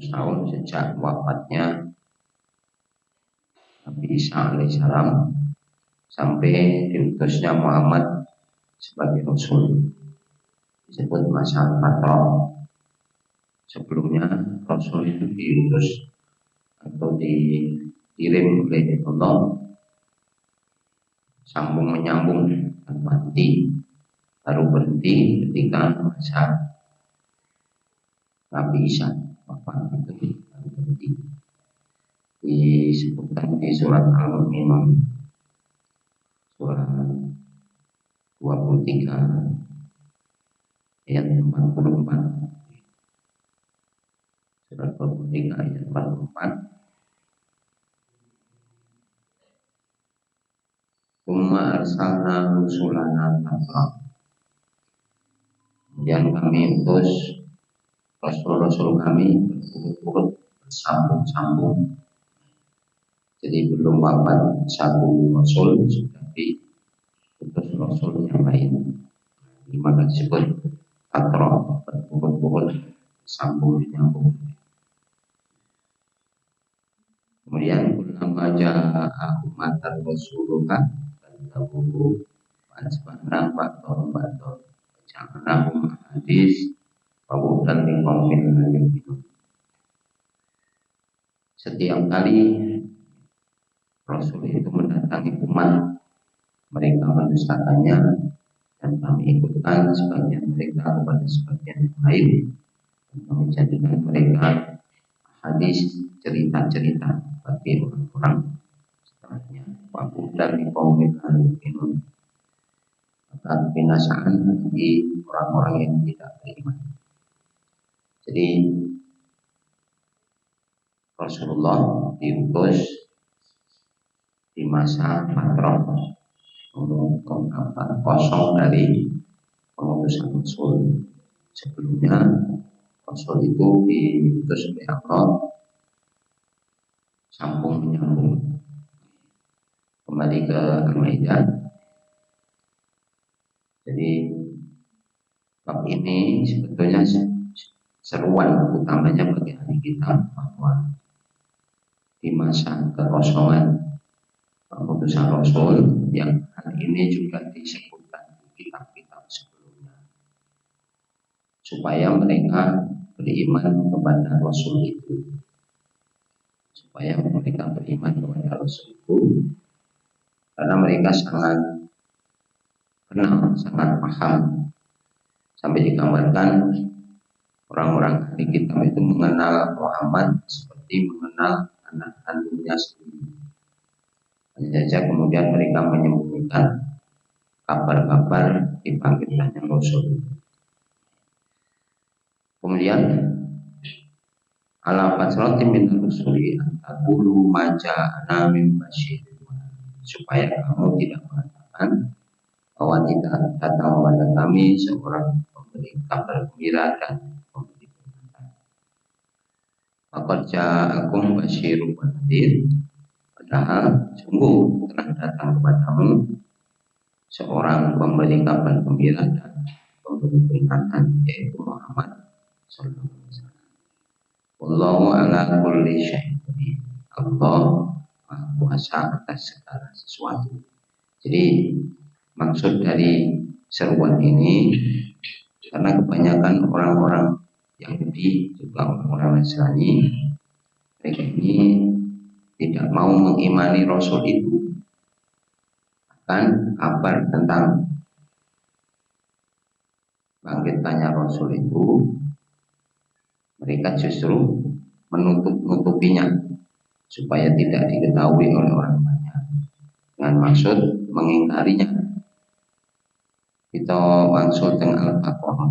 tahun sejak wafatnya Nabi Isa alaihissalam sampai diutusnya Muhammad sebagai Rasul, disebut masa fatrah. Sebelumnya Rasul itu diutus atau dikirim oleh Allah sambung menyambung dan mati, baru berhenti ketika masa Nabi Isa wafat itu baru berhenti. Disebutkan di surat Al-Mu'minun surat 23 ayat 44. Surat 23 ayat 44. Umma arsalna rusulana tatra. Kemudian kami utus rasul-rasul kami berturut-turut bersambung-sambung. Jadi belum wafat satu rasul sudah diutus rasul yang lain. Maka disebut tatra, berturut-turut sambung menyambung. Kemudian ulama ja'a umatan rasulullah Al-Guru Al-Subhanah Ba'dor Janganahum hadis Wabudan lingkongin halim. Setiap kali Rasul itu mendatangi umat, mereka mendustakannya dan kami ikutkan sebagian mereka kepada sebagian yang lain, dan kami jadikan mereka hadis, cerita-cerita bagi orang-orang setelahnya. Wabudan lingkongin halim. Maka kebinasaan bagi orang-orang yang tidak beriman. Jadi Rasulullah diutus di masa fatrah kosong dari pengutusan Rasul. Sebelumnya Rasul itu diutus oleh Allah sambung menyambung. Kembali ke Al-Maidah. Jadi bab ini sebetulnya seruan utamanya bagi ahli kitab bahwa di masa kekosongan pengutusan Rasul yang hal ini juga disebutkan di kitab-kitab sebelumnya, supaya mereka beriman kepada Rasul itu, karena mereka sangat kenal, sangat paham, sampai digambarkan orang-orang ahli kitab itu mengenal Muhammad seperti mengenal anak kandungnya sendiri. Hanya saja kemudian mereka menyembunyikan kabar-kabar dibangkitkannya Rasul. Kemudian ala fatrati min rusuli antaqulu ma ja'ana min basyir, supaya kamu tidak mengatakan bahwa tidak datang kepada kami seorang pemberi kabar gembira dan pemberi peringatan. Faqad ja'akum basyirun wa nadhir, padahal sungguh telah datang kepadamu seorang pemberi kabar gembira dan pemberi peringatan, yaitu Muhammad sallallahu alaihi wasallam. Wallahu ala kulli syai'in qadir. Allah Maha Kuasa atas segala sesuatu. Jadi maksud dari seruan ini, karena kebanyakan orang-orang Yahudi juga orang-orang Nasrani, mereka ini tidak mau mengimani Rasul itu. Akan kabar tentang bangkitnya Rasul itu, mereka justru menutupinya supaya tidak diketahui oleh orang banyak, dengan maksud mengingkarinya. Kita maksud dengan Al-Baqarah.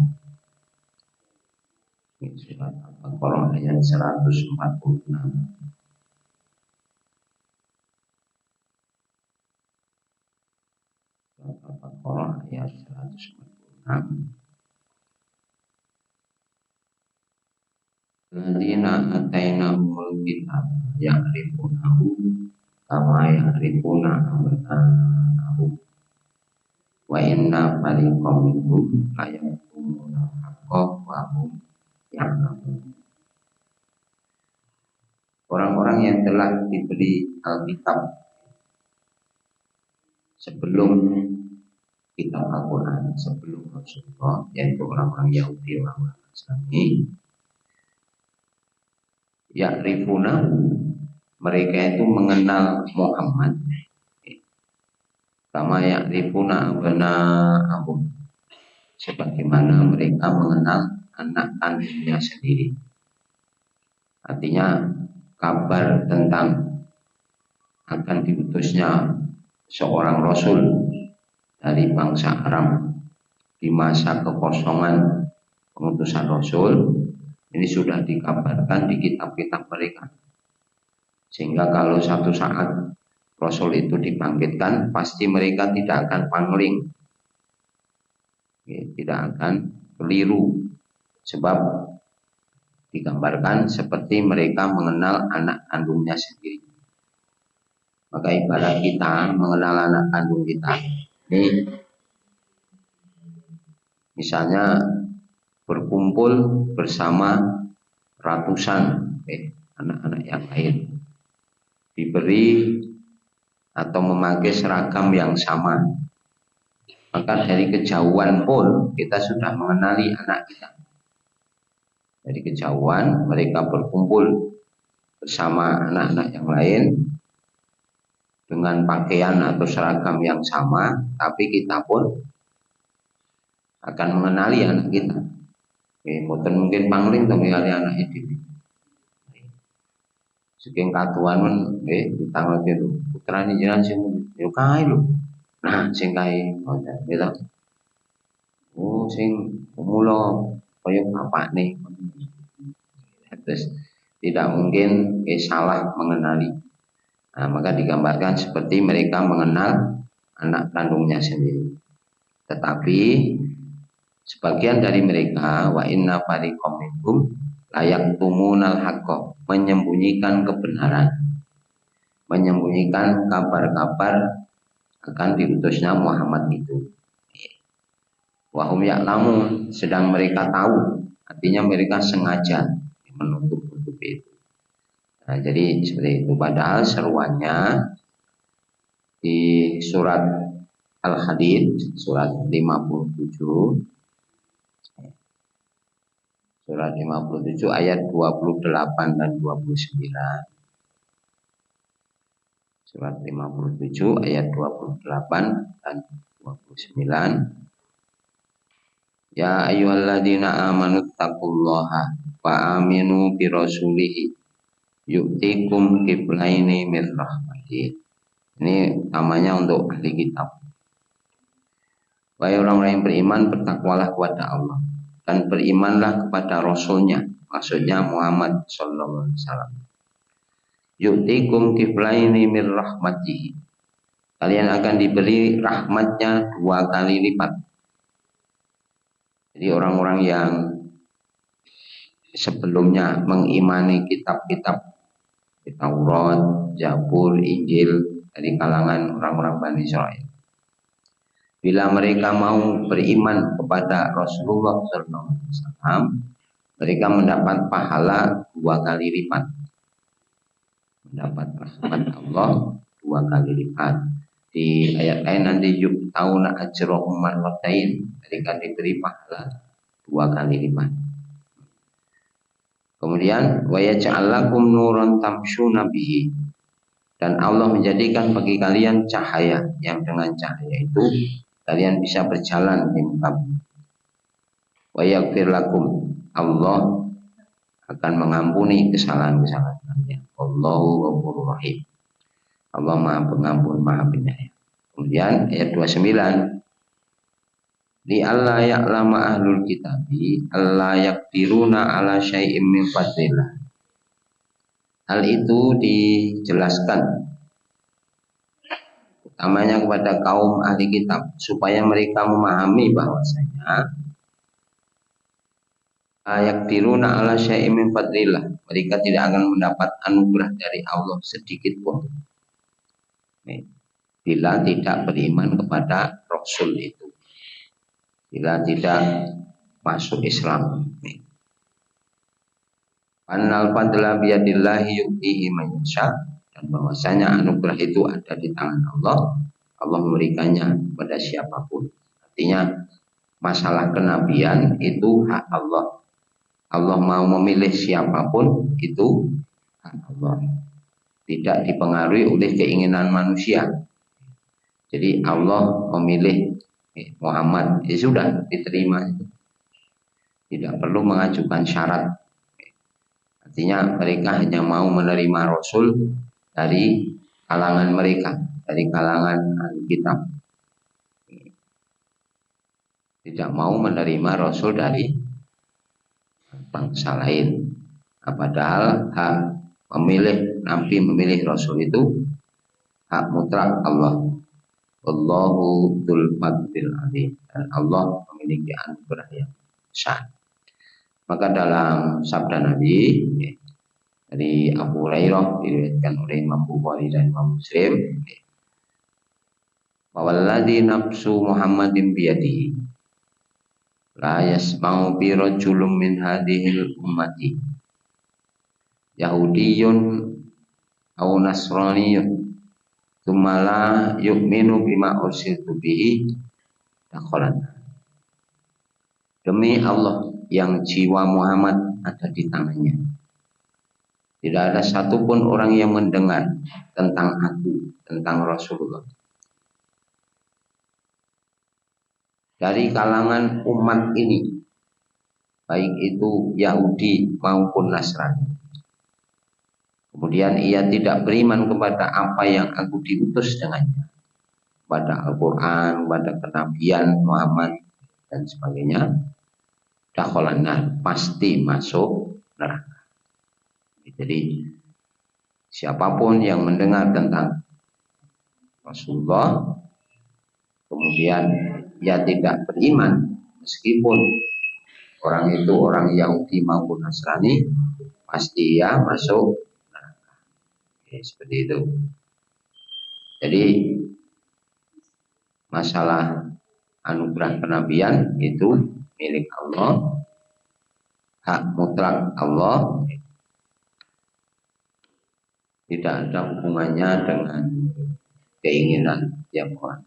Surat Al-Baqarah ayat 146. Surat Al-Baqarah ayat 146. Alladzina atainahumul kitab ya'rifunahu kama ya'rifuna abna'ahum wa inna fariqam minhum la yaktumuna al-haqqa wa hum ya'lamun. orang yang telah diberi Alkitab sebelum kitab Al-Quran, sebelum Rasulullah, yaitu orang-orang Yahudi, orang-orang Nasrani, ya'rifuna, mereka itu mengenal Muhammad kama ya'rifuna abna'ahum, sebagaimana mereka mengenal anak kandungnya sendiri. Artinya kabar tentang akan diutusnya seorang Rasul dari bangsa Arab di masa kekosongan pengutusan Rasul ini sudah dikabarkan di kitab-kitab mereka, sehingga kalau satu saat Rasul itu dibangkitkan, pasti mereka tidak akan pangling, tidak akan keliru, sebab digambarkan seperti mereka mengenal anak kandungnya sendiri. Maka ibarat kita mengenal anak kandung kita, ini misalnya berkumpul bersama ratusan anak-anak yang lain, diberi atau memakai seragam yang sama, maka dari kejauhan pun kita sudah mengenali anak kita. Dari kejauhan mereka berkumpul bersama anak-anak yang lain dengan pakaian atau seragam yang sama, tapi kita pun akan mengenali anak kita. Mungkin pangling to mengenali anak itu. Saking katuan men kita ngerti lho. Putrane jenengan sing yo kae lho. Nah, sing kae gitu. Oh, sing mula kaya bapakne. Terus tidak mungkin salah mengenali. Nah, maka digambarkan seperti mereka mengenal anak kandungnya sendiri. Tetapi sebagian dari mereka wa inna fariqam minhum layak tumunal haqqa, menyembunyikan kebenaran, menyembunyikan kabar-kabar akan diutusnya Muhammad itu. Wahum ya'lamun, sedang mereka tahu, artinya mereka sengaja menutup-nutup itu. Nah, jadi seperti itu. Padahal seruannya di surat Al-Hadid, surat 57, surat 57 ayat 28 dan 29. Surat 57 ayat 28 dan 29. Ya ayyuhalladzina amanu taqullaha wa aminu bi rasulihi yu'tikum kiflaini min rahmatih. Ini namanya untuk ahli kitab. Wahai orang-orang yang beriman, bertakwalah kepada Allah dan berimanlah kepada Rasulnya, maksudnya Muhammad sallallahu alaihi wasallam. Yu'tikum kiflaini min rahmatih. Kalian akan diberi rahmatnya 2 kali lipat. Jadi orang-orang yang sebelumnya mengimani kitab-kitab Taurat, Zabur, Injil dari kalangan orang-orang Bani Israil, bila mereka mau beriman kepada Rasulullah SAW, mereka mendapat pahala 2 kali lipat, mendapat rahmat Allah 2 kali lipat. Di ayat lain nanti yu'tauna ajrahum marratain, mereka diberi pahala 2 kali lipat. Kemudian wa yaj'alakum nuran tamshuna bihi, dan Allah menjadikan bagi kalian cahaya yang dengan cahaya itu kalian bisa berjalan di muka bumi. Wa yaghfir lakum, Allah akan mengampuni kesalahan-kesalahan kalian. Allahu ghafurur rahim, Allah Maha Pengampun, Maha Penyayang. Kemudian ayat 29, li alla ya'lama ahlul kitabi alla yaqdiruna ala syai'im min fadlillah. Hal itu dijelaskan utamanya kepada kaum ahli kitab supaya mereka memahami bahwasanya yaqdiruna ala syai'im min fadlillah, mereka tidak akan mendapat anugerah dari Allah sedikit pun bila tidak beriman kepada Rasul itu, bila tidak masuk Islam. Annal fadla biyadillahi yu'tihi man yasha, dan bahwasanya anugerah itu ada di tangan Allah. Allah memberikannya kepada siapapun. Artinya masalah kenabian itu hak Allah. Allah mau memilih siapapun itu hak Allah. Tidak dipengaruhi oleh keinginan manusia. Jadi Allah memilih Muhammad, ya sudah diterima. Tidak perlu mengajukan syarat. Artinya mereka hanya mau menerima Rasul dari kalangan mereka, dari kalangan ahli kitab. Tidak mau menerima Rasul dari bangsa lain. Nah, padahal hak memilih Nabi, memilih Rasul itu hak mutlak Allah. Allahu dzul fadlil azim, dan Allah memiliki anugerah yang besar. Maka dalam sabda Nabi dari Abu Hurairah diriwayatkan oleh Imam Bukhari dan Imam Muslim, "Walladzi nafsu Muhammadin biyadihi la yasma'u bi rajulun min hadhil ummati Yahudiyyun aw Nasraniyyun tsumma la yu'minu bima ursiltu bihi dakhalan." Demi Allah yang jiwa Muhammad ada di tangannya, tidak ada satupun orang yang mendengar tentang aku, tentang Rasulullah, dari kalangan umat ini, baik itu Yahudi maupun Nasrani, kemudian ia tidak beriman kepada apa yang aku diutus dengannya, pada Al-Quran, pada kenabian Muhammad dan sebagainya, dakhalan, pasti masuk neraka. Jadi siapapun yang mendengar tentang Rasulullah kemudian ia tidak beriman, meskipun orang itu orang Yahudi maupun Nasrani, pasti ia masuk neraka. Seperti itu. Jadi masalah anugerah kenabian itu milik Allah, hak mutlak Allah, tidak ada hubungannya dengan keinginan tiap orang.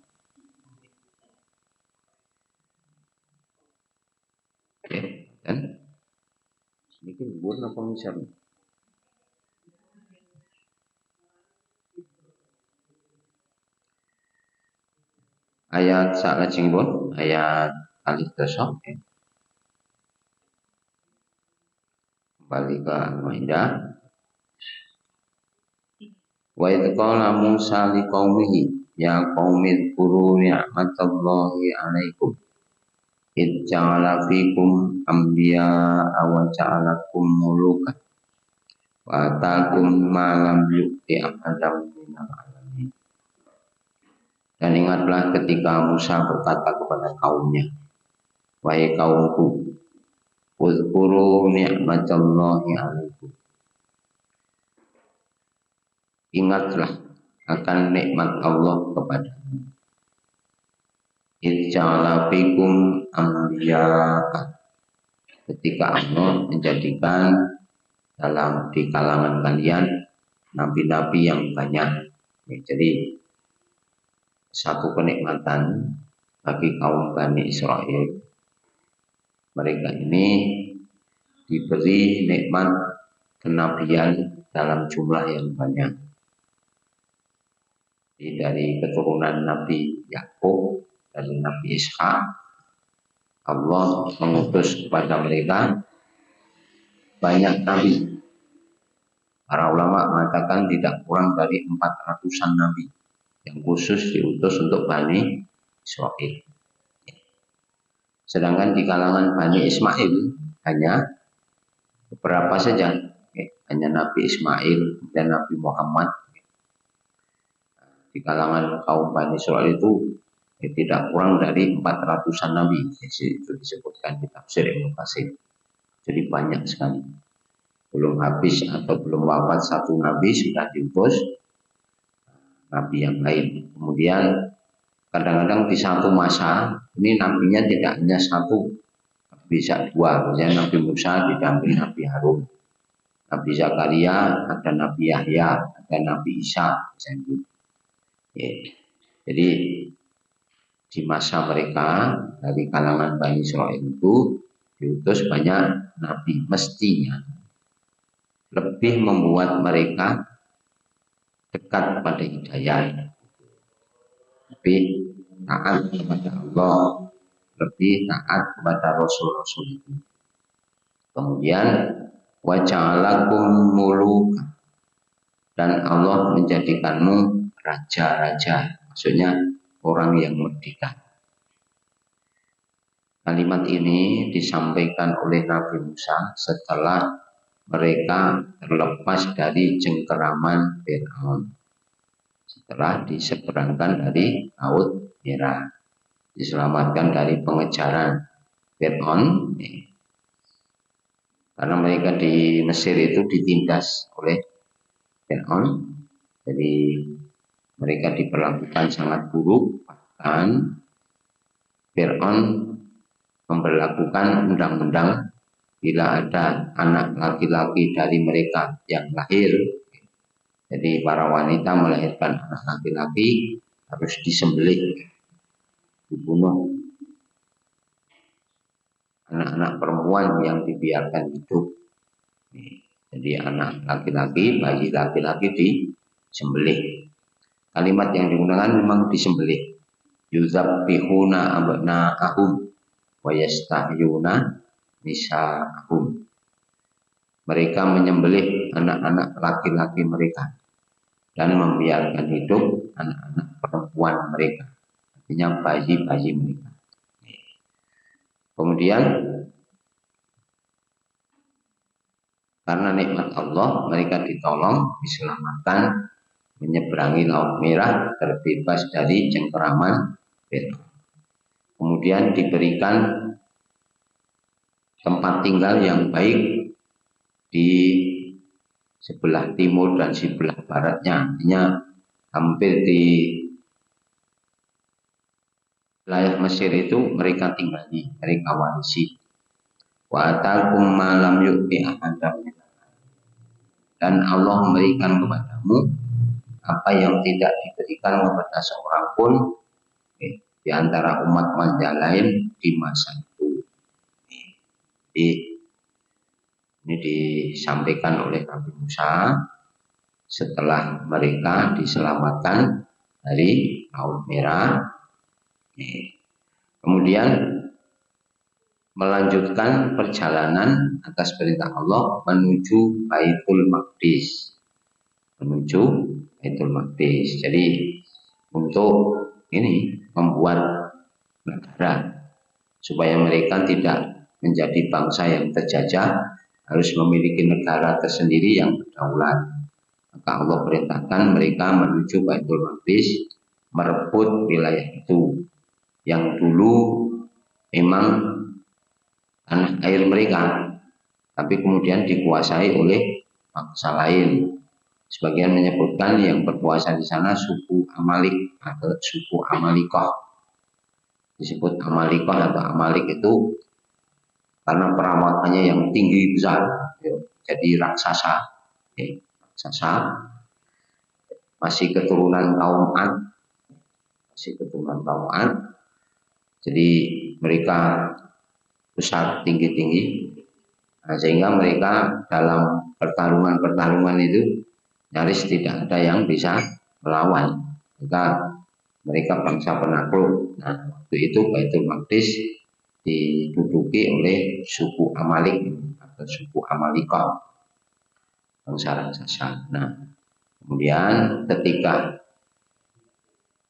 Oke, dan sedikit buat apa misalnya? Ayat saat lajengipun, ayat alif dasok, kembali ke Al-Maidah. Wa idh qala Musa liqaumihi ya qaumi dzkuru ni'matallahi 'alaikum id ja'ala fikum anbiya'a wa ja'alakum mulukan wa ataakum ma lam yu'ti ahadam minal 'alamin. Dan ingatlah ketika Musa berkata kepada kaumnya, wahai kaumku, uzkuru ni'matallahi 'alaikum, ingatlah akan nikmat Allah kepadamu. Ij'ala fikum anbiya, ketika Allah menjadikan di kalangan kalian nabi-nabi yang banyak. Jadi satu kenikmatan bagi kaum Bani Israel. Mereka ini diberi nikmat kenabian dalam jumlah yang banyak. Dari keturunan Nabi Yakub, dari Nabi Ishak, Allah mengutus kepada mereka banyak nabi. Para ulama mengatakan tidak kurang dari 400-an nabi yang khusus diutus untuk Bani Israel. Sedangkan di kalangan Bani Ismail hanya beberapa saja, hanya Nabi Ismail dan Nabi Muhammad. Di kalangan kaum Bani Israel itu tidak kurang dari 400-an nabi. Itu disebutkan di tafsir Ibnu Katsir. Jadi banyak sekali. Belum habis atau belum wafat satu nabi sudah diutus nabi yang lain. Kemudian kadang-kadang di satu masa ini nabinya tidak hanya satu, bisa dua. Misalnya Nabi Musa didampingi Nabi Harun. Nabi Zakaria, ada Nabi Yahya, ada Nabi Isa. Ya. Jadi di masa mereka dari kalangan Bani Israil itu diutus banyak nabi, mestinya lebih membuat mereka dekat pada hidayah, lebih taat kepada Allah, lebih taat kepada Rasul-Rasul itu. Kemudian waja'alakum muluk, dan Allah menjadikanmu raja-raja, maksudnya orang yang merdeka. Kalimat ini disampaikan oleh Nabi Musa setelah mereka terlepas dari cengkeraman Fir'aun, setelah diseberangkan dari Laut Merah, diselamatkan dari pengejaran Fir'aun, karena mereka di Mesir itu ditindas oleh Fir'aun. Jadi mereka diperlakukan sangat buruk, bahkan Fir'aun memberlakukan undang-undang bila ada anak laki-laki dari mereka yang lahir, jadi para wanita melahirkan anak laki-laki harus disembelih, dibunuh. Anak-anak perempuan yang dibiarkan hidup, jadi anak laki-laki, bayi laki-laki disembelih. Kalimat yang digunakan memang disembelih. Yuzabbihuna abna'ahum wa yastahyuna nisa'ahum. Mereka menyembelih anak-anak laki-laki mereka dan membiarkan hidup anak-anak perempuan mereka, artinya bayi-bayi mereka. Kemudian karena nikmat Allah mereka ditolong, diselamatkan, menyeberangi Laut Merah, terbebas dari cengkeraman Fir'aun. Kemudian diberikan tempat tinggal yang baik di sebelah timur dan sebelah baratnya, artinya hampir di wilayah Mesir itu mereka tinggali, mereka warisi. Wa atakum ma lam yu'ti ahadan, dan Allah memberikan kepadamu apa yang tidak diberikan kepada seorang pun di antara umat manusia lain di masa itu. Jadi ini disampaikan oleh Nabi Musa setelah mereka diselamatkan dari Laut Merah. Kemudian melanjutkan perjalanan atas perintah Allah menuju Baitul Maqdis. Menuju Baitul Maqdis. Jadi untuk ini membuat negara supaya mereka tidak menjadi bangsa yang terjajah, harus memiliki negara tersendiri yang berdaulat. Maka Allah perintahkan mereka menuju Baitul Maqdis, merebut wilayah itu yang dulu memang tanah air mereka, tapi kemudian dikuasai oleh bangsa lain. Sebagian menyebutkan yang berkuasa di sana suku Amalik atau suku Amalikoh. Disebut Amalikoh atau Amalik itu karena perawakannya yang tinggi besar, jadi raksasa. Raksasa, masih keturunan kaum Ad, jadi mereka besar, tinggi-tinggi, sehingga mereka dalam pertarungan itu nyaris tidak ada yang bisa melawan. Mereka bangsa penakluk. Nah, waktu itu Baitul Maqdis diduduki oleh suku Amalik atau suku Amalika, bangsa raksasa. Nah, kemudian ketika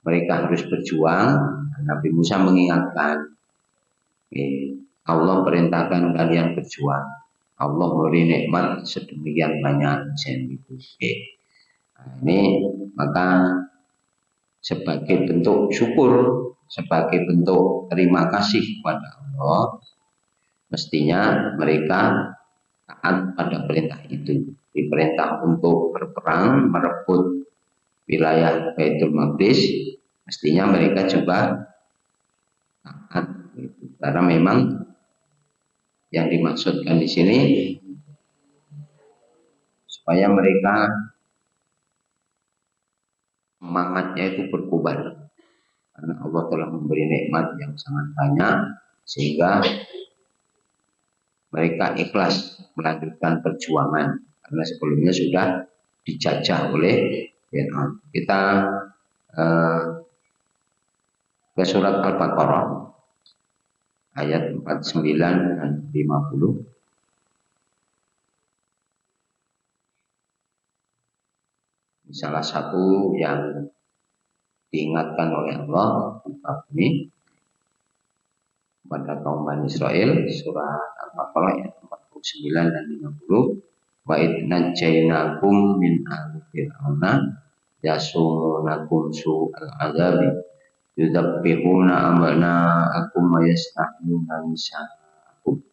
mereka harus berjuang, Nabi Musa mengingatkan, Allah perintahkan kalian berjuang. Allah beri nikmat sedemikian banyak. Nah, ini maka sebagai bentuk syukur, sebagai bentuk terima kasih kepada Allah, mestinya mereka taat pada perintah itu. Diperintah untuk berperang, merebut wilayah Baitul Maqdis, mestinya mereka juga taat. Karena memang yang dimaksudkan di sini supaya mereka semangatnya itu berkobar, karena Allah telah memberi nikmat yang sangat banyak sehingga mereka ikhlas melanjutkan perjuangan karena sebelumnya sudah dijajah oleh Fir'aun. Kita ke surat Al-Baqarah ayat 49 dan 50. Salah satu yang diingatkan oleh Allah di bab ini pada kaum Bani Israel, surat Al-Baqarah ayat 49 dan 50. Wa idnajainakum min ahli fir'auna yasumunakum su'al azabi yudabbihuna abna'akum wa yastahyuna nisa'akum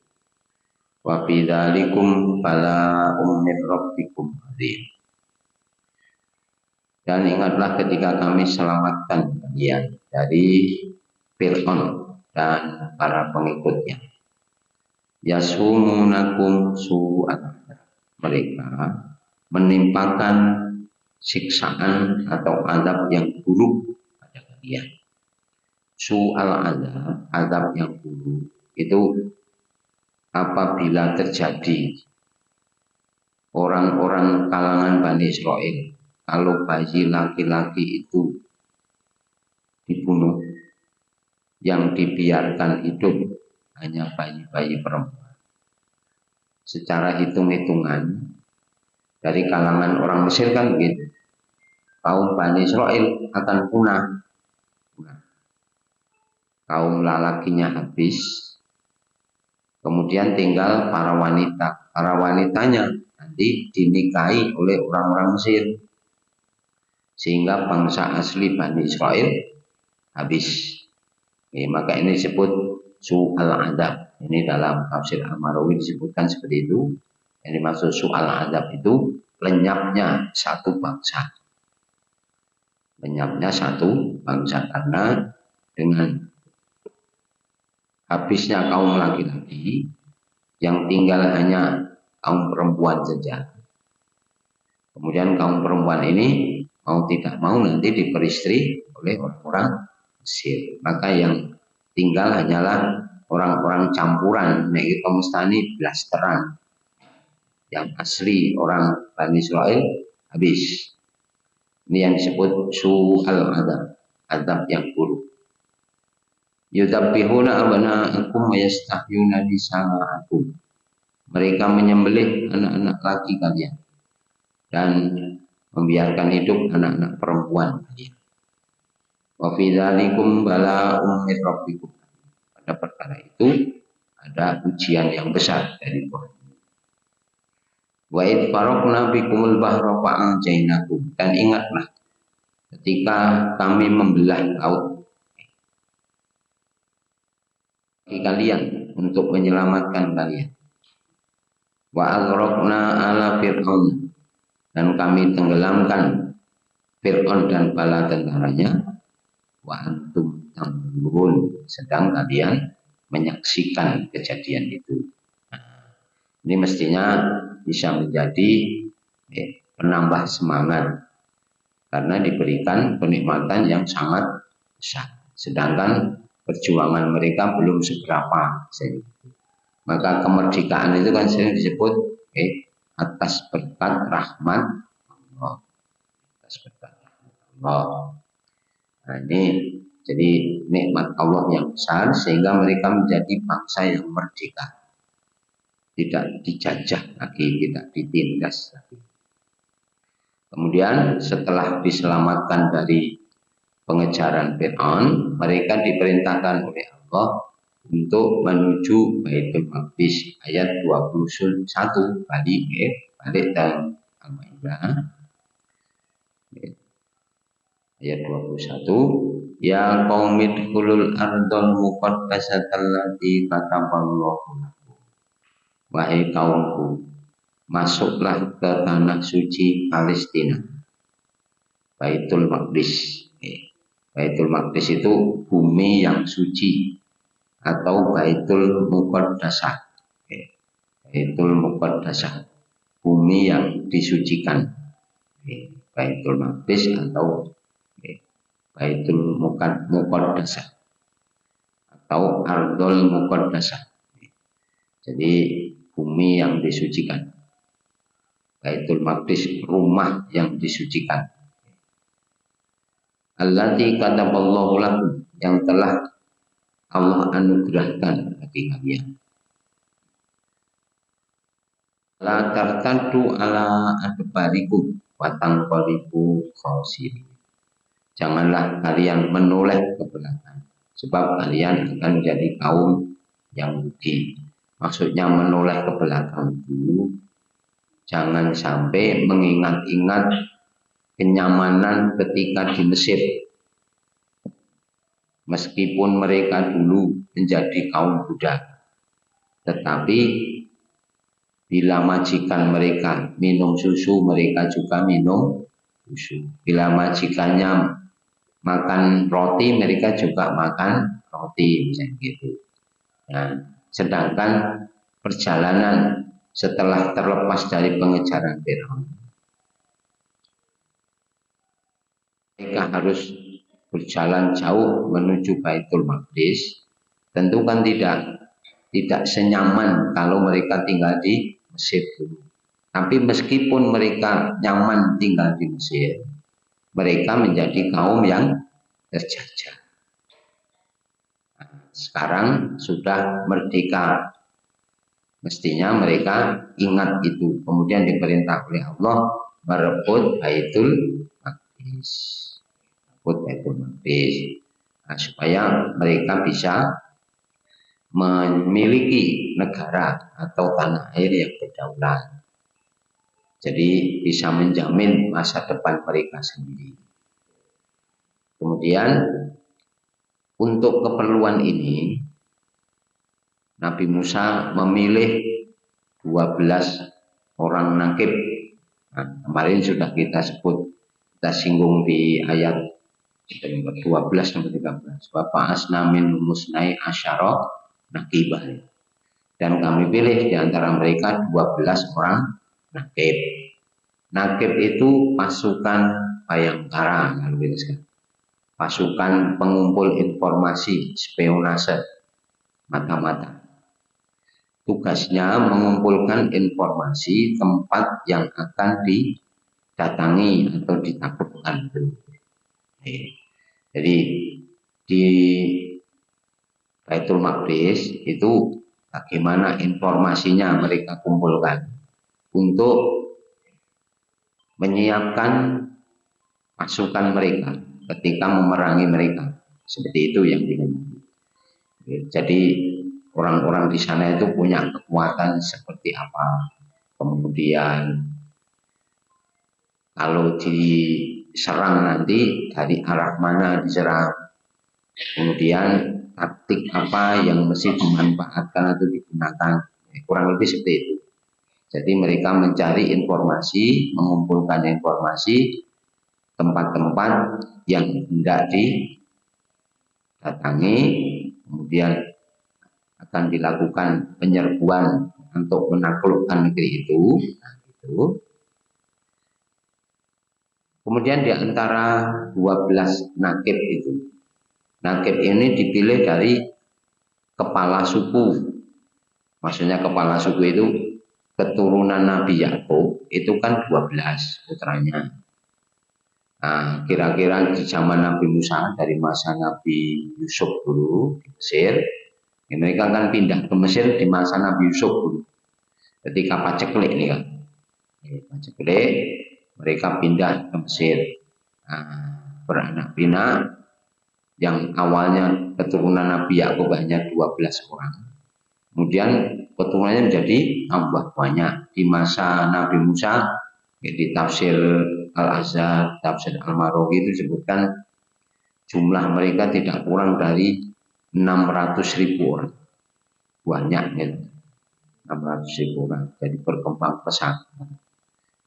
wa fi dzalikum bala'un min rabbikum adzim. Dan ingatlah ketika kami selamatkan kalian dari Fir'aun dan para pengikutnya. Yasumunakum su'al, mereka menimpakan siksaan atau azab yang buruk pada kalian. Su'al azab, azab yang buruk itu apabila terjadi orang-orang kalangan Bani Israel, kalau bayi laki-laki itu dibunuh, yang dibiarkan hidup hanya bayi-bayi perempuan. Secara hitung-hitungan dari kalangan orang Mesir kan begitu, kaum Bani Israel akan punah. Kaum lalakinya habis, kemudian tinggal para wanita. Para wanitanya nanti dinikahi oleh orang-orang Mesir, sehingga bangsa asli Bani Israel habis. Maka ini disebut su'al adab. Ini dalam tafsir Al-Marawi disebutkan seperti itu. Yang dimaksud su'al adab itu lenyapnya satu bangsa. Lenyapnya satu bangsa karena dengan habisnya kaum laki-laki, yang tinggal hanya kaum perempuan saja. Kemudian kaum perempuan ini mau tidak mau nanti diperistri oleh orang-orang Mesir. Maka yang tinggal hanyalah orang-orang campuran, yaitu Mustani blasteran. Yang asli orang Bani Israel habis. Ini yang disebut su'al adab, adab yang buruk. Yudabbihuna abna'akum wa yastahyuna nisa'akum. Mereka menyembelih anak-anak laki kalian dan membiarkan hidup anak-anak perempuan kalian. Wa fi dzalikum bala'un min rabbikum. Pada perkara itu ada ujian yang besar dari Tuhan. Wa id faraqna bikumul bahra fa'anjaynakum. Dan ingatlah ketika kami membelah laut bagi kalian untuk menyelamatkan kalian. Wa aghraqna ala fir'aun, dan kami tenggelamkan Fir'aun dan bala tentaranya. Wa antum tanzurun, sedang kalian menyaksikan kejadian itu. Ini mestinya bisa menjadi penambah semangat karena diberikan kenikmatan yang sangat besar, sedangkan perjuangan mereka belum seberapa. Maka kemerdekaan itu kan sering disebut atas berkat rahmat Allah. Atas berkat rahmat Allah. Nah, ini jadi nikmat Allah yang besar sehingga mereka menjadi bangsa yang merdeka. Tidak dijajah lagi, tidak ditindas lagi. Kemudian setelah diselamatkan dari pengejaran Fir'aun, mereka diperintahkan oleh Allah untuk menuju Baitul Maqdis. Ayat 21 balik dan Al-Maidah. Ayat 21, ya qaumid khulul ardul muqaddasatal lati kataballahu lakum. Wahai kaumku, masuklah ke tanah suci Palestina, Baitul Maqdis. Baitul Maqdis itu bumi yang suci atau Baitul Muqaddasah. Baitul Muqaddasah. bumi yang disucikan, Baitul Maqdis atau Baitul Muqaddasah atau Ardul Muqaddasah. Jadi bumi yang disucikan, Baitul Maqdis rumah yang disucikan. Allati kataballahu lakum, yang telah Allah anugerahkan bagi kalian. La tartaddu ala adbarikum wa tanqalibu khasirin. Janganlah kalian menoleh ke belakang, sebab kalian akan menjadi kaum yang rugi. Maksudnya menoleh ke belakang itu jangan sampai mengingat-ingat kenyamanan ketika di Mesir. Meskipun mereka dulu menjadi kaum budak, tetapi bila majikan mereka minum susu, mereka juga minum susu. Bila majikannya makan roti, mereka juga makan roti, misalnya gitu. Nah, sedangkan perjalanan setelah terlepas dari pengejaran Firaun, mereka harus berjalan jauh menuju Baitul Maqdis. Tentu kan tidak senyaman kalau mereka tinggal di Mesir dulu. Tapi meskipun mereka nyaman tinggal di Mesir, mereka menjadi kaum yang terjajah. Sekarang sudah merdeka, mestinya mereka ingat itu. Kemudian diperintah oleh Allah merebut Baitul Maqdis, supaya mereka bisa memiliki negara atau tanah air yang berdaulat. Jadi bisa menjamin masa depan mereka sendiri. Kemudian untuk keperluan ini Nabi Musa memilih 12 orang nakib. Nah, kemarin sudah kita singgung di ayat 12 sampai 13. Bapak asna min musnai asyara nakibah. Dan kami pilih di antara mereka 12 orang nakib. Nakib itu pasukan bayangkara, pasukan pengumpul informasi, spionase, mata-mata. Tugasnya mengumpulkan informasi tempat yang akan didatangi atau ditaklukkan. Jadi di Baitul Maqdis itu bagaimana informasinya mereka kumpulkan untuk menyiapkan pasukan mereka ketika memerangi mereka. Seperti itu yang dimaksud. Jadi orang-orang di sana itu punya kekuatan seperti apa. Kemudian kalau diserang nanti dari arah mana diserang. Kemudian taktik apa yang mesti dimanfaatkan atau digunakan. Kurang lebih seperti itu. Jadi mereka mencari informasi, mengumpulkan informasi tempat-tempat yang hendak didatangi, kemudian akan dilakukan penyerbuan untuk menaklukkan negeri itu. Nah, itu. Kemudian di antara 12 nakib itu, nakib ini dipilih dari kepala suku. Maksudnya kepala suku itu keturunan Nabi Yakub itu kan 12 putranya. Nah, kira-kira di zaman Nabi Musa, dari masa Nabi Yusuf dulu di Mesir, ya mereka kan pindah ke Mesir di masa Nabi Yusuf dulu. Ketika paceklik nih kan, paceklik mereka pindah ke Mesir. Nah, beranak pinak yang awalnya keturunan Nabi Yakub hanya 12 orang. Kemudian keturunannya menjadi tambah banyak. Di masa Nabi Musa, di tafsir Al-Azhar, tafsir Al-Maroghi itu disebutkan jumlah mereka tidak kurang dari 600.000 orang. Banyak gitu. 600.000 orang. Jadi berkembang pesat.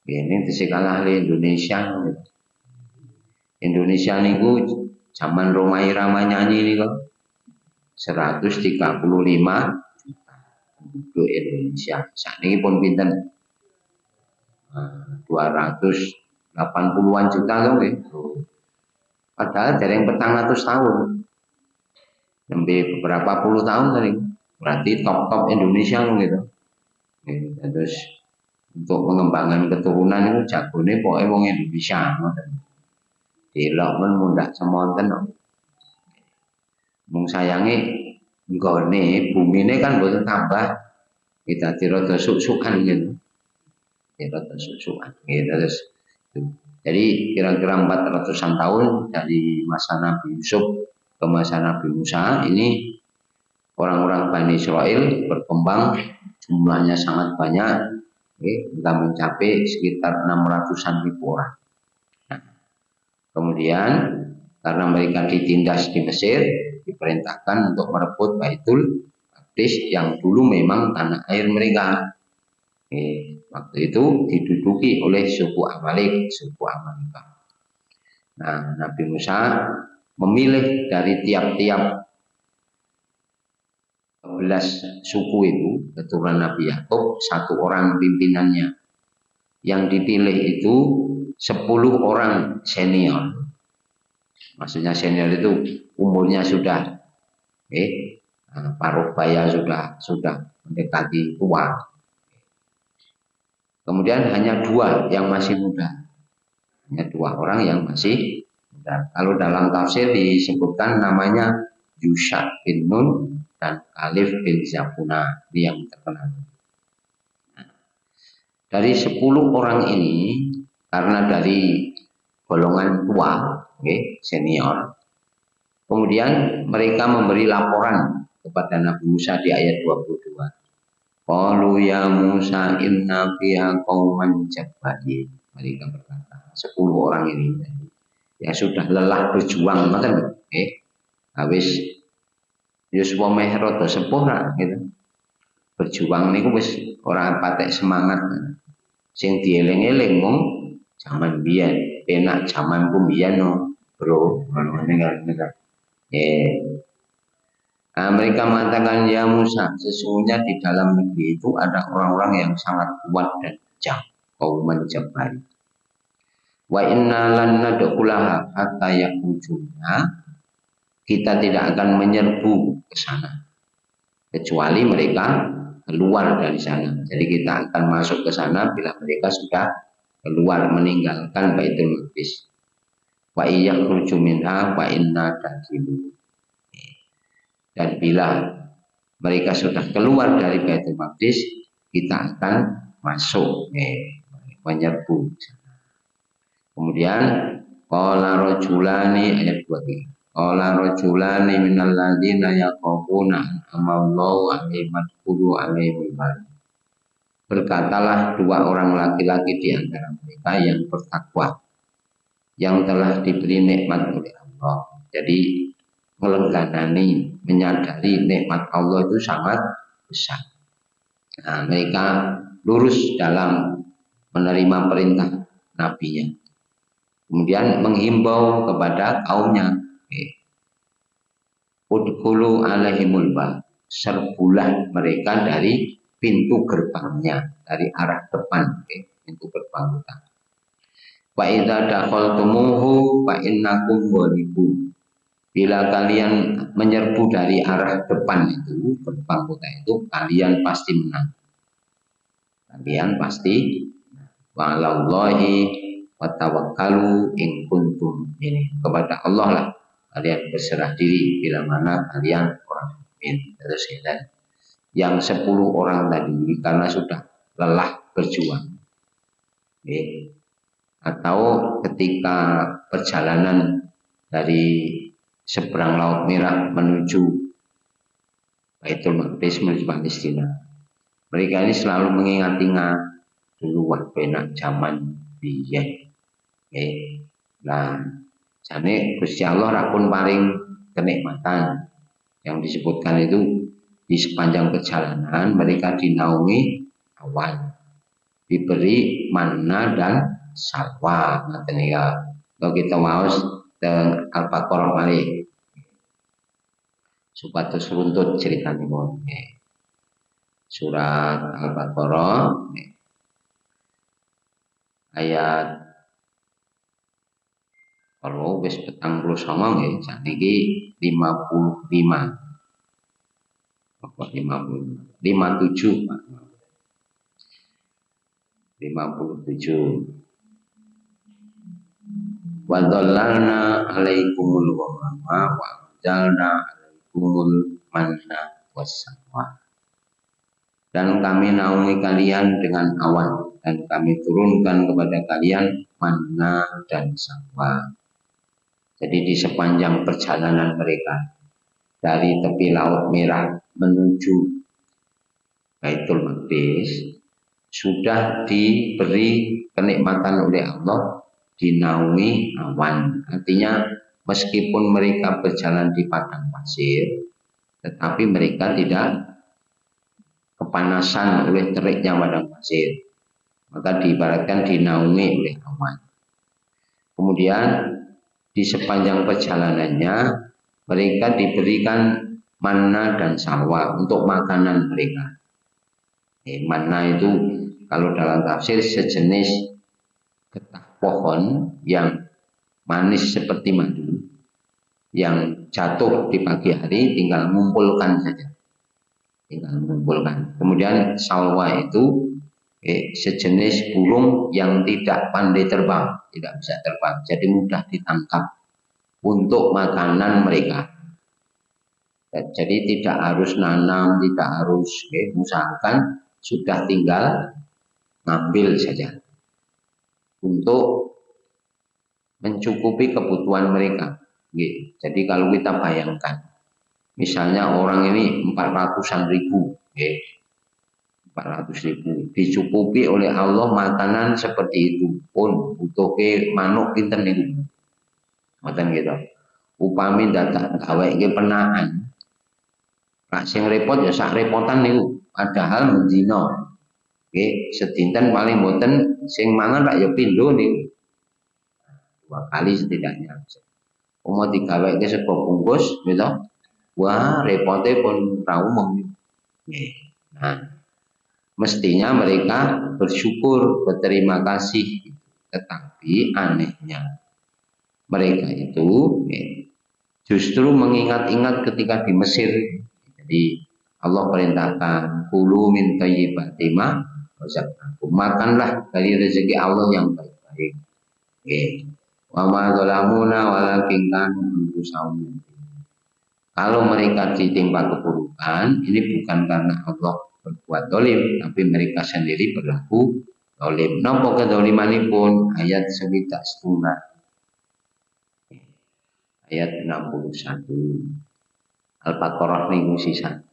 Ini disikalah Indonesia. Indonesia niku zaman Romai Rama nyanyi niku 135 juta penduduk Indonesia. Saat ini pun pinten 280-an juta loh gitu. Padahal dari yang petang ratus tahun, lebih beberapa puluh tahun tadi. Berarti top Indonesia gitu. Terus untuk pengembangan keturunan itu jagone pokoknya wong Indonesia. Delok men mundak semonten. Mung sayange nggone bumine kan mboten tambah. Kita rada suk-sukan gitu. Rada suk-sukan. Terus jadi kira-kira 400-an tahun dari masa Nabi Yusuf ke masa Nabi Musa ini orang-orang Bani Israel berkembang, jumlahnya sangat banyak, hingga mencapai sekitar 600-an ribu orang. Nah, kemudian karena mereka ditindas di Mesir, diperintahkan untuk merebut Baitul Maqdis yang dulu memang tanah air mereka. Waktu itu diduduki oleh suku Amalek, suku Amalek. Nah, Nabi Musa memilih dari tiap-tiap 12 suku itu, keturunan Nabi Yakub, satu orang pimpinannya. Yang dipilih itu 10 orang senior. Maksudnya senior itu umurnya sudah paruh baya sudah mendekati tua. Kemudian hanya 2 yang masih muda. Hanya 2 orang yang masih muda. Kalau dalam tafsir disebutkan namanya Yusha bin Nun dan Khalif bin Zapuna. Ini yang terkenal. Dari 10 orang ini, karena dari golongan tua, senior, kemudian mereka memberi laporan kepada Nabi Musa di ayat 22. Qalu ya Musa inna fiha qauman jabbarin. Mereka berkata, 10 orang ini yang sudah lelah berjuang, ngoten habis Yusuf meh rada sepuh gitu. Berjuang niku wis ora patek semangat. Sing dieling-eling mung zaman biyen, penak zaman ku biyen no, Bro. Ngono kan. Nah, mereka mengatakan ya Musa, sesungguhnya di dalam negeri itu ada orang-orang yang sangat kuat dan kejam, kaum Jabari. Wa inna lan nadkhulaha hatta yakujuna. Kita tidak akan menyerbu ke sana kecuali mereka keluar dari sana. Jadi kita akan masuk ke sana bila mereka sudah keluar meninggalkan Baitul Maqdis. Wa iyakhruju minha wa inna dakhilun. Dan bila mereka sudah keluar dari Baitul Maqdis, kita akan masuk, menyerbu. Kemudian qala rajulani ayat 23. Qala rajulani minal ladzina yaqafuna amallahu alaihim madkhulu alaihim. Berkatalah 2 orang laki-laki di antara mereka yang bertakwa, yang telah diberi nikmat oleh Allah. Jadi melengganani, menyadari nikmat Allah itu sangat besar. Nah, mereka lurus dalam menerima perintah nabinya. Kemudian menghimbau kepada kaumnya, udkhulu alaihimul bab, serbulah mereka dari pintu gerbangnya, dari arah depan, pintu gerbang utama. Wa idza dakhaltumuhu fa innakum ghalibun. Bila kalian menyerbu dari arah depan itu, gerbang kota itu, kalian pasti menang. Kalian pasti walallahi watawakkalu in kuntum ini. Kepada Allah lah kalian berserah diri bila mana kalian orang mukmin. Terus yang 10 orang tadi karena sudah lelah berjuang, atau ketika perjalanan dari seberang Laut Merah menuju Baitul Maqdis, menuju Palestina, mereka ini selalu mengingat-ingat dulu waktu enak zaman biyen. Nah, jane Gusti Allah rapun paring kenikmatan yang disebutkan itu di sepanjang perjalanan mereka dinaungi awan, diberi manna dan salwa. Ngoten ya. Kalau kita maos teng Al-Baqarah malih supados runtut critanipun. Surat Al-Baqarah ayat kalau wis 49 nggih saniki 55 apa 50 57 Pak 57 wa dhallalna alaikumul ghamama wa anzalna alaikumul manna wassalwa. Dan kami naungi kalian dengan awan dan kami turunkan kepada kalian manna dan salwa. Jadi di sepanjang perjalanan mereka dari tepi Laut Merah menuju Baitul Maqdis sudah diberi kenikmatan oleh Allah, dinaungi awan. Artinya meskipun mereka berjalan di padang pasir, tetapi mereka tidak kepanasan oleh teriknya padang pasir, maka diibaratkan dinaungi oleh awan. Kemudian di sepanjang perjalanannya mereka diberikan manna dan salwa untuk makanan mereka. Manna itu kalau dalam tafsir sejenis getah pohon yang manis seperti madu, yang jatuh di pagi hari tinggal mengumpulkan saja. Kemudian salwa itu sejenis burung yang tidak pandai terbang, tidak bisa terbang, jadi mudah ditangkap untuk makanan mereka. Jadi tidak harus nanam, tidak harus usahakan, sudah tinggal ngambil saja untuk mencukupi kebutuhan mereka. Jadi kalau kita bayangkan, misalnya orang ini 400-an ribu, 400.000 dicukupi oleh Allah makanan seperti itu pun butuh ke manuk pinten niku. Ngoten gitu. Upami dadak gawe iki penaan. Rak sing repot ya sak repotan niku. Padahal mendina. Nggih, sedinten paling mboten sing mangan rak ya pindho niku. 2 kali setidaknya. Umo digawe ke sego bungkus gitu. Wah, repote pun ra umum. Nggih. Nah, mestinya mereka bersyukur, berterima kasih. Tetapi anehnya mereka itu justru mengingat-ingat ketika di Mesir. Jadi Allah perintahkan kulu min thayyibati ma razaqnakum, makanlah dari rezeki Allah yang baik-baik. Wa ma zalamuna walakin kanu anfusahum. Kalau mereka ditimpa keburukan, ini bukan karena Allah berbuat dolim, tapi mereka sendiri berlaku dolim. Napa kedolimanipun? Ayat 11 ayat 61 Al-Baqarah niku sisan.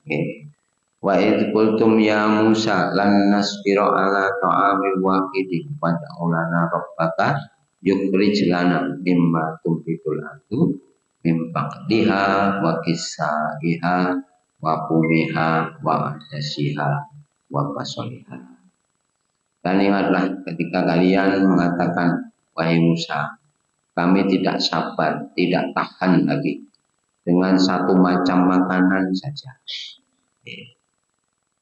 Wa idh qultum ya Musa lan nasbira ala ta'amil wahidin fad'u lana rabbaka yukhrij lana mimma tumbitul ardu min baqliha wa kisaiha wa qumiha wa adasiha wa fasoliha. Dan ingatlah ketika kalian mengatakan, wahai Musa, kami tidak sabar, tidak tahan lagi dengan satu macam makanan saja.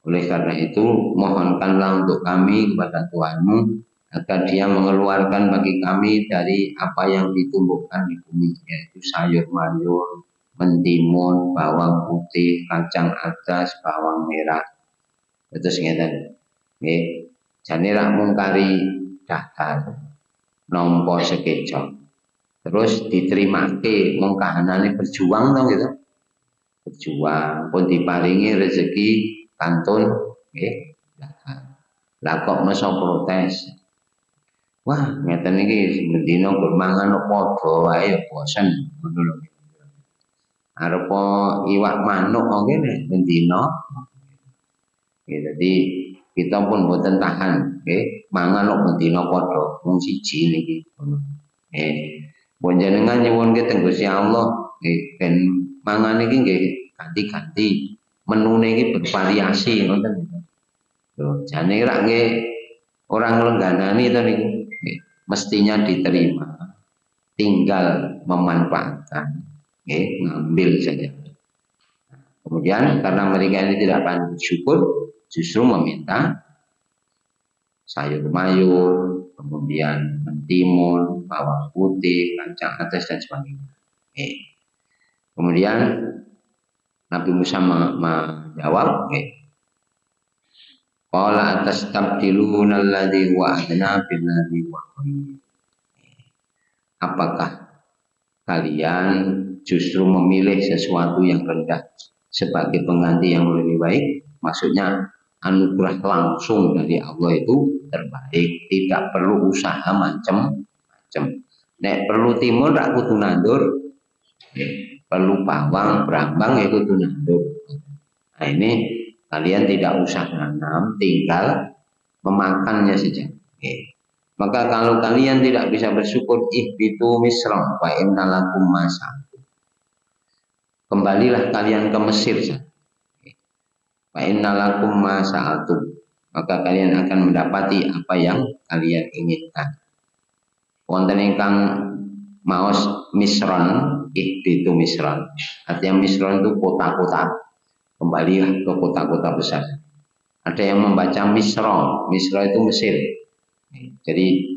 Oleh karena itu, mohonkanlah untuk kami kepada Tuhanmu agar Dia mengeluarkan bagi kami dari apa yang ditumbuhkan di bumi, yaitu sayur-mayur, mentimun, bawang putih, kacang adas, bawang merah. Terus ngeten. Nggih, jane rak mung kari dahar nampa sekejap. Terus diterimake mung kahanane berjuang to gitu. Berjuang pun diparingi rezeki kantun nggih. Lah kok meso protes. Wah, ngeten iki mendina mangan padha wae bosen ngono lho. Arep iwak manuk ngene mendina. Jadi kita pun boten tahan, mangan kok mendina padha mung siji niki. Panjenengan nyuwunke teng Gusti Allah, ben mangan iki nggih ganti-ganti. Menune iki bervariasi ngoten niku. Lho, jane rak nggih ora nglengganani to niku. Mestinya diterima. Tinggal memanfaatkan, ngambil saja. Kemudian karena mereka ini tidak pandai syukur, justru meminta sayur mayur, kemudian mentimun, bawang putih, kacang atas dan sebagainya. Kemudian Nabi Musa menjawab, qala atastabdiluna alladzi huwa adna billadzi huwa khair. Apakah kalian justru memilih sesuatu yang rendah sebagai pengganti yang lebih baik? Maksudnya anugerah langsung dari Allah itu terbaik, tidak perlu usaha macam-macam. Nek perlu timun rak kudu nandur, perlu bawang, brambang itu kudu nandur. Nah ini kalian tidak usah nanam, tinggal memakannya saja. Maka kalau kalian tidak bisa bersyukur, ihbitu misra wa innalakum masa. Kembalilah kalian ke Mesir. Wa innalakum masa'atum. Maka kalian akan mendapati apa yang kalian inginkan. Wonten ingkang maos misron, ihbitu misron. Artinya misron itu kota-kota. Kembalilah ke kota-kota besar. Ada yang membaca misro. Misro itu Mesir. Jadi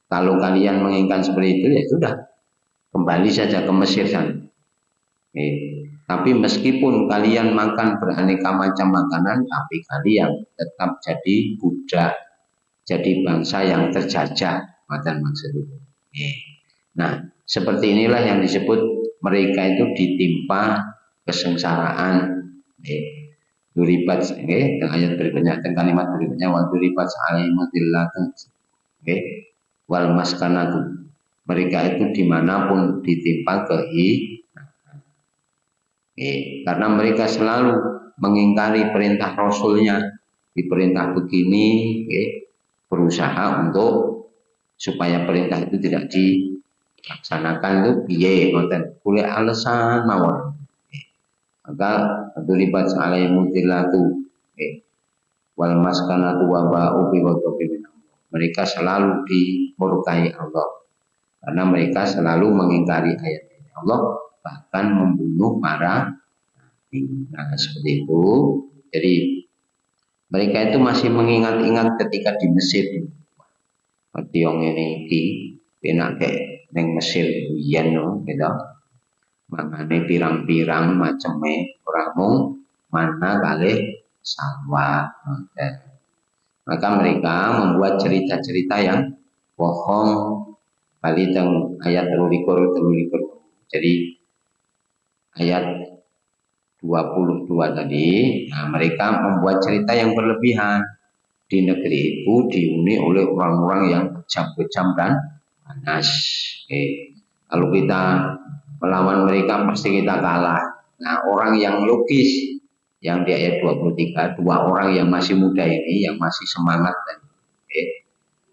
kalau kalian menginginkan seperti itu, ya sudah, kembali saja ke Mesir sana. Tapi meskipun kalian makan beraneka macam makanan, tapi kalian tetap jadi budak, jadi bangsa yang terjajah, maksud itu. Nah, seperti inilah yang disebut mereka itu ditimpa kesengsaraan. Duribat, ayat berikutnya, kalimat berikutnya, wa duribat alaihimutillatun, wal maskanatu. Mereka itu dimanapun ditimpa karena mereka selalu mengingkari perintah Rasulnya. Diperintah begini, berusaha untuk supaya perintah itu tidak dilaksanakan itu piye ngoten, boleh alasan mawon. Maka duribat alaihimutillatun, wal maskanatu wa ba'u bi ghadabin. Mereka selalu dimurkai Allah karena mereka selalu mengingkari ayat-ayat Allah, bahkan membunuh para nabi. Nah, seperti itu. Jadi mereka itu masih mengingat-ingat ketika di Mesir. Seperti yang ini di penak kayak neng Mesir yen gitu. Mangane pirang-pirang maceme ora mung mana kalih sawah. Maka mereka membuat cerita-cerita yang bohong. Kali teng ayat 23. Jadi ayat 22 tadi, nah, mereka membuat cerita yang berlebihan. Di negeri itu dihuni oleh orang-orang yang kejam-kejam dan panas. Kalau kita melawan mereka pasti kita kalah. Nah, orang yang logis yang di ayat 23, dua orang yang masih muda ini, yang masih semangat dan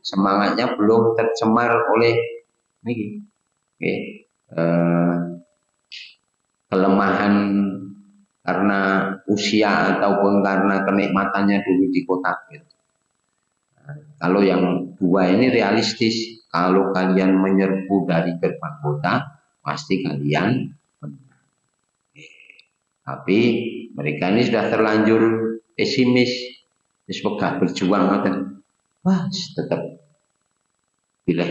semangatnya belum tercemar oleh ini, kelemahan karena usia ataupun karena kenikmatannya dulu di kota. Kalau yang dua ini realistis, kalau kalian menyerbu dari gerbang kota, pasti kalian menang. Tapi mereka ini sudah terlanjur pesimis, semoga berjuang kan, wah tetap pilih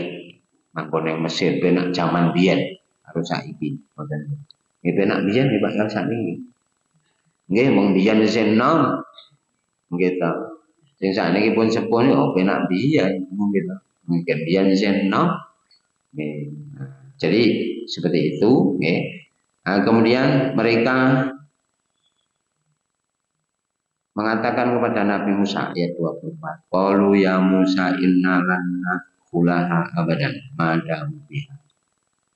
mangkon yang Mesir benak zaman biyen harus saiki ngoten. Nggih benak biyen di bakal sakniki. Nggih mung biyen sing nom nggih ta. Sing sakniki pun sepuh oh benak biyen nggih ta. Mungkin biyen sing nom. Jadi seperti itu nggih. Nah, kemudian mereka mengatakan kepada Nabi Musa ayat 24, qalu ya Musa inna lan nakulaha abadan madam biha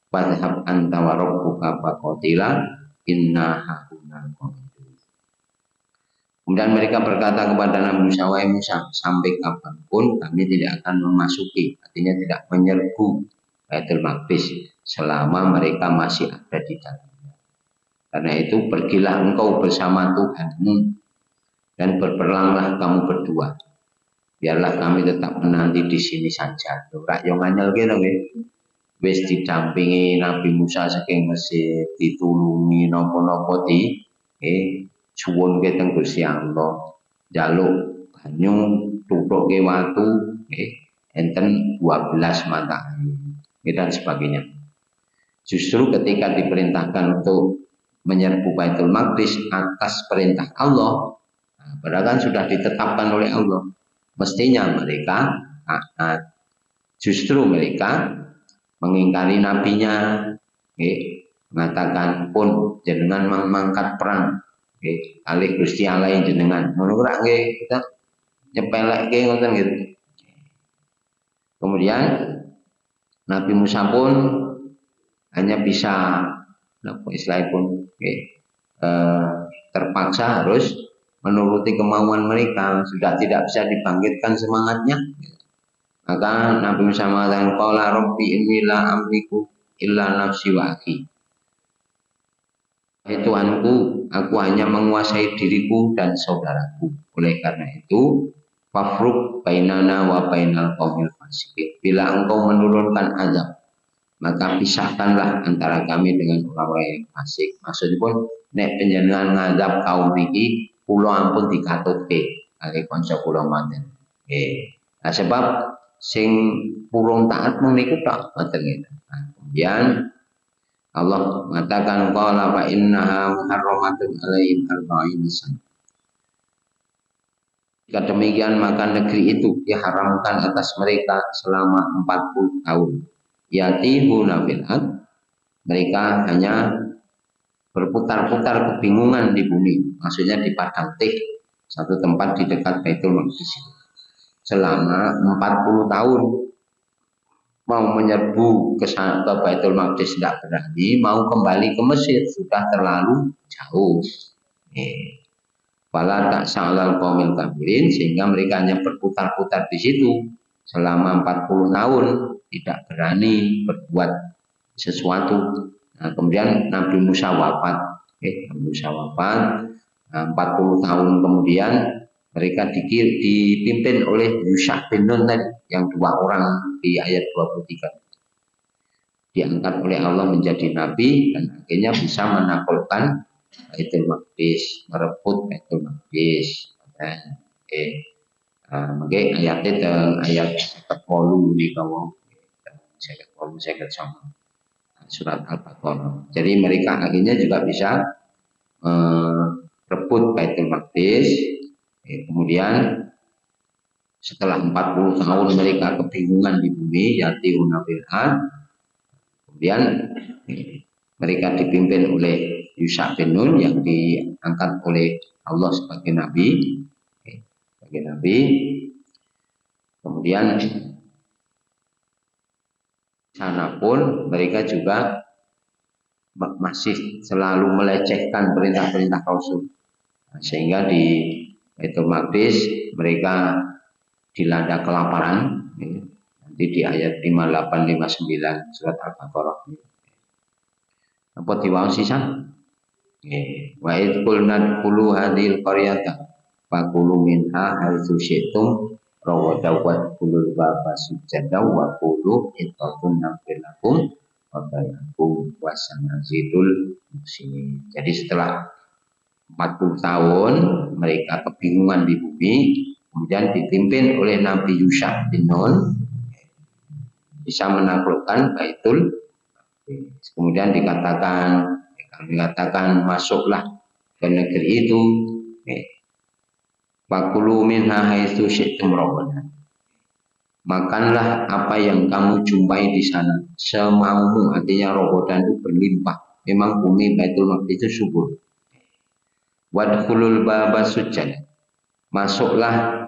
fadhhab anta wa rabbuka faqatila inna hauna qa'idun. Kemudian mereka berkata kepada Nabi Musa, wahai Musa, sampai kapanpun kami tidak akan memasuki, artinya tidak menyerbu Baitul Maqdis selama mereka masih ada di dalamnya. Karena itu pergilah engkau bersama Tuhanmu dan berperanglah kamu berdua. Biarlah kami tetap menanti di sini saja. Rak yo nganyel gitu nggih. Wis didampingi Nabi Musa saking Mesir, ditulungi napa-napa suwun ke teng Gusti Allah. Njaluk banyu, tutuke watu, enten 12 mata air dan sebagainya. Justru ketika diperintahkan untuk menyerbu Baitul Maqdis atas perintah Allah, padahal kan sudah ditetapkan oleh Allah, mestinya mereka taat. Justru mereka mengingkari nabinya, mengatakan pun jenengan mangkat perang, alih Gusti Allah yang jenengan, menurut kita nyepelek ngoten gitu. Kemudian Nabi Musa pun hanya bisa istilahnya pun terpaksa harus menuruti kemauan mereka, sudah tidak bisa dibangkitkan semangatnya. Maka Nabi Musa mengatakan qala rabbi inni la amliku illa nafsi wa akhi. Tuhanku, aku hanya menguasai diriku dan saudaraku. Oleh karena itu, fafruq bainana wa bainal qaumil fasiqin. Bila engkau menurunkan azab, maka pisahkanlah antara kami dengan orang-orang yang fasik. Maksudnya pun nek panjenengan ngadab kaum niki kula ampun dikatutke kali kanca kula manten. Nah, sebab sing purung taat meniku tok ngoten gitu. Nah, kemudian Allah mengatakan qala fa innaha muharramatun alaihim arba'ina sana. Jika demikian maka negeri itu diharamkan atas mereka selama 40 tahun. Yatihuna fil ard, mereka hanya berputar-putar kebingungan di bumi, maksudnya di padang teh, satu tempat di dekat Baitul Maqdis selama 40 tahun. Mau menyerbu ke Baitul Maqdis tidak berani, mau kembali ke Mesir sudah terlalu jauh. Fala tak sa'alal qaumil kafirin, sehingga mereka hanya berputar-putar di situ selama 40 tahun, tidak berani berbuat sesuatu. Nah, kemudian Nabi Musa wafat. Nabi Musa wafat. Nah, 40 tahun kemudian mereka dipimpin oleh Yusha bin Nun yang 2 orang di ayat 23. Diangkat oleh Allah menjadi nabi dan akhirnya bisa menaklukkan Baitul Maqdis, merebut Baitul Maqdis. Mungkin ayatnya dan ayat 40 di bawah 40 sama surat Al-Baqarah. Jadi mereka akhirnya juga bisa rebut Baitul Maqdis. Kemudian setelah 40 tahun mereka kebingungan di bumi, yatiuna fil ard. Kemudian mereka dipimpin oleh Yusha bin Nun yang diangkat oleh Allah sebagai nabi, Kemudian sana pun mereka juga masih selalu melecehkan perintah-perintah Rasul, sehingga di Baitul Maqdis mereka dilanda kelaparan. Nanti di ayat 58-59 surat Al-Baqarah. Apa diwau sisa? Wa id qulna qulu hadhil qaryata faqulu minha haitsu syi'tum rawadawat qulul baba sujada wa qulu ittaqun nabilakum wa bayakum wasanazidul muslimin. Jadi setelah 40 tahun mereka kebingungan di bumi, kemudian dipimpin oleh Nabi Yusha bin Nun bisa menaklukkan Baitul. Kemudian dikatakan masuklah ke negeri itu. Fakulu minha haitsu syi'tum rabbana. Makanlah apa yang kamu jumpai di sana semaumu, artinya robodan itu berlimpah. Memang bumi Baitul Maqdis itu subur. Wadkhulul baba sujad. Masuklah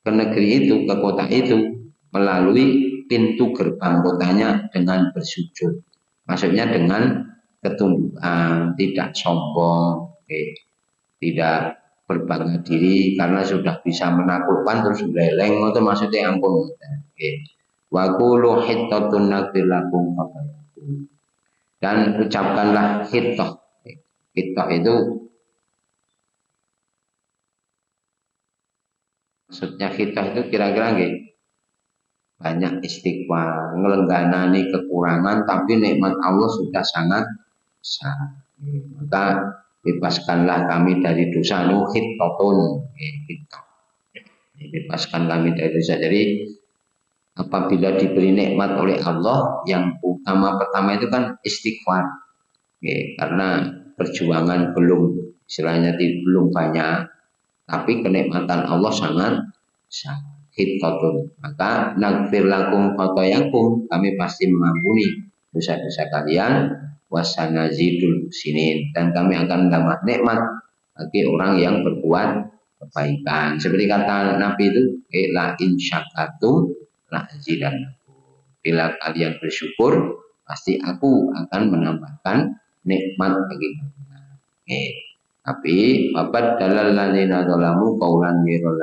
ke negeri itu, ke kota itu melalui pintu gerbang kotanya dengan bersujud. Maksudnya dengan ketundukan, tidak sombong, tidak berbangga diri karena sudah bisa menaklukkan terus beleng, itu maksudnya ampun. Wa qulu hittatun naghfir lakum khatayakum. Dan ucapkanlah hittah. Hittah itu maksudnya hittah itu kira-kira banyak istighfar, ngelengganani kekurangan, tapi nikmat Allah sudah sangat besar. Maka bebaskanlah kami dari dosa hittatun. Bebaskan kami dari dosa. Jadi apabila diberi nikmat oleh Allah, yang utama pertama itu kan istighfar. Karena perjuangan belum, istilahnya belum banyak, tapi kenikmatan Allah sangat hitatun. Maka nagfir lakum khotoyakum, kami pasti mengampuni dosa-dosa kalian, wasanazidul sinin, dan kami akan menambah nikmat bagi orang yang berbuat kebaikan. Seperti kata Nabi itu, la in syakatum la azidannakum. Bila kalian bersyukur, pasti aku akan menambahkan nikmat bagi kalian. Tapi babat dalal ladina zalamu qaulan ghairal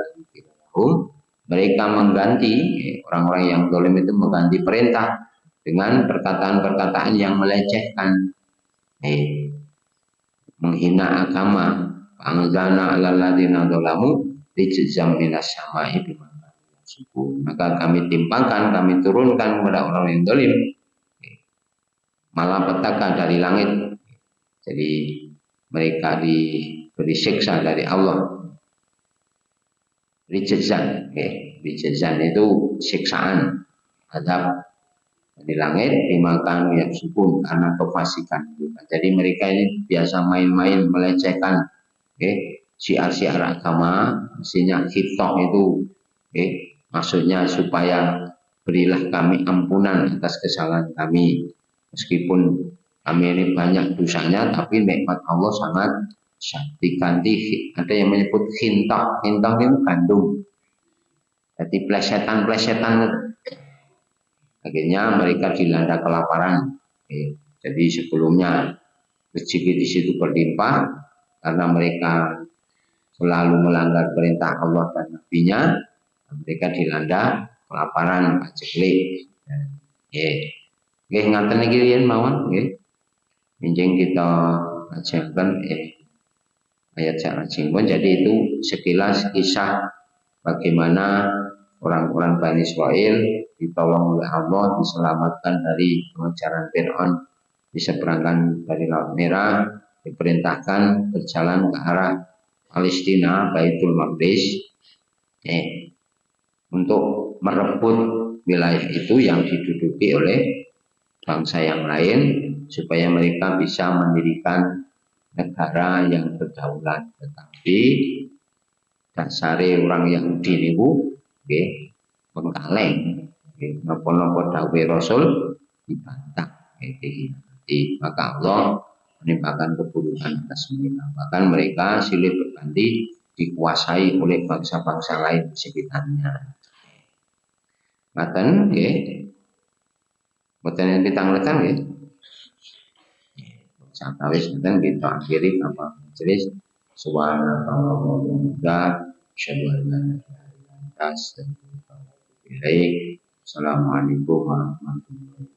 mereka mengganti, orang-orang yang zalim itu mengganti perintah dengan perkataan-perkataan yang melecehkan, menghina agama. Anzalna 'alal ladzina zalamu rijzam minas sama'i bima kanu. Maka kami timpakan, kami turunkan kepada orang yang zalim malapetaka dari langit. Jadi mereka diberi siksa dari Allah. Rijzan, rijzan itu siksaan, adab di langit dimakan yang sukun karena kefasikan. Jadi mereka ini biasa main-main melecehkan syiar-syiar agama, mestinya hitok itu maksudnya supaya berilah kami ampunan atas kesalahan kami, meskipun kami ini banyak dosanya, tapi nikmat Allah sangat diganti. Ada yang menyebut hintok, hintok itu gandum, jadi plesetan-plesetan. Akhirnya mereka dilanda kelaparan. Jadi sebelumnya rezeki di situ berlimpah, karena mereka selalu melanggar perintah Allah dan Nabi-Nya, mereka dilanda kelaparan, paceklik. Ngaten iki yen mawon nggih. Minjing kita ajarkan ayat pun. Jadi itu sekilas kisah bagaimana orang-orang Bani Israil ditolong oleh Allah, diselamatkan dari pengejaran Fir'aun, diseberangkan dari Laut Merah, diperintahkan berjalan ke arah Palestina, Baitul Maqdis, untuk merebut wilayah itu yang diduduki oleh bangsa yang lain, supaya mereka bisa mendirikan negara yang berdaulat. Tetapi dasare orang Yahudi niku pengkaleng, napa-napa dawuh Rasul dibantah. Maka Allah menimpakan keburukan atas mereka. Bahkan mereka silih berganti dikuasai oleh bangsa-bangsa lain di sekitarnya. Ngaten nggih. Mboten enten pitang-pitang nggih. Sakawis enten kita akhiri apa jelas suara Allah syadu an la ilaha illallah. Assalamualaikum warahmatullahi wabarakatuh.